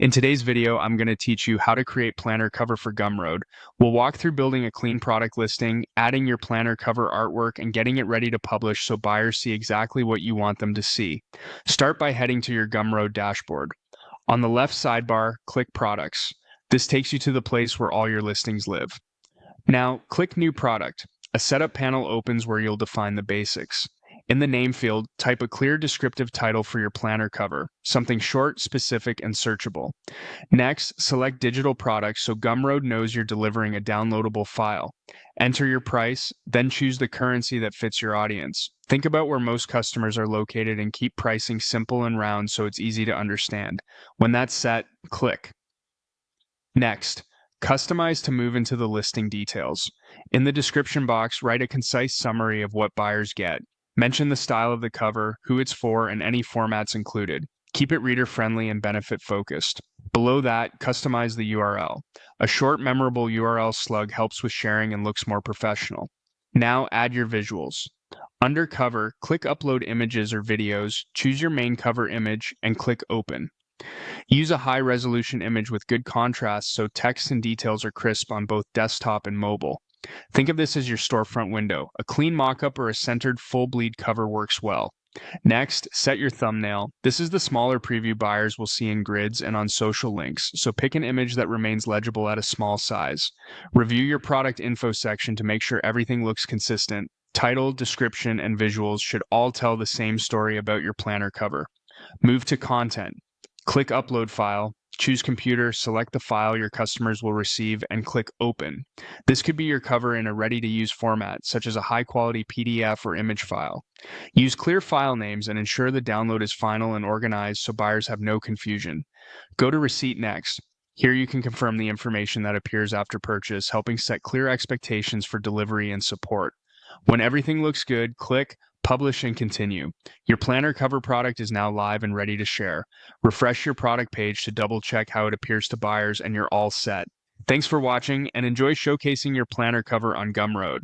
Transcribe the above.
In today's video, I'm going to teach you how to create planner cover for Gumroad. We'll walk through building a clean product listing, adding your planner cover artwork, and getting it ready to publish so buyers see exactly what you want them to see. Start by heading to your Gumroad dashboard. On the left sidebar, click Products. This takes you to the place where all your listings live. Now, click New Product. A setup panel opens where you'll define the basics. In the name field, type a clear descriptive title for your planner cover, something short, specific, and searchable. Next, select Digital Products so Gumroad knows you're delivering a downloadable file. Enter your price, then choose the currency that fits your audience. Think about where most customers are located and keep pricing simple and round so it's easy to understand. When that's set, click. Next, customize to move into the listing details. In the description box, write a concise summary of what buyers get. Mention the style of the cover, who it's for, and any formats included. Keep it reader-friendly and benefit-focused. Below that, customize the URL. A short, memorable URL slug helps with sharing and looks more professional. Now add your visuals. Under Cover, click Upload Images or Videos, choose your main cover image, and click Open. Use a high-resolution image with good contrast so text and details are crisp on both desktop and mobile. Think of this as your storefront window. A clean mock-up or a centered full-bleed cover works well. Next, set your thumbnail. This is the smaller preview buyers will see in grids and on social links, so pick an image that remains legible at a small size. Review your product info section to make sure everything looks consistent. Title, description, and visuals should all tell the same story about your planner cover. Move to Content. Click Upload File, choose Computer, select the file your customers will receive, and click Open. This could be your cover in a ready-to-use format, such as a high-quality PDF or image file. Use clear file names and ensure the download is final and organized so buyers have no confusion. Go to Receipt next. Here you can confirm the information that appears after purchase, helping set clear expectations for delivery and support. When everything looks good, click Publish and Continue. Your planner cover product is now live and ready to share. Refresh your product page to double-check how it appears to buyers and you're all set. Thanks for watching and enjoy showcasing your planner cover on Gumroad.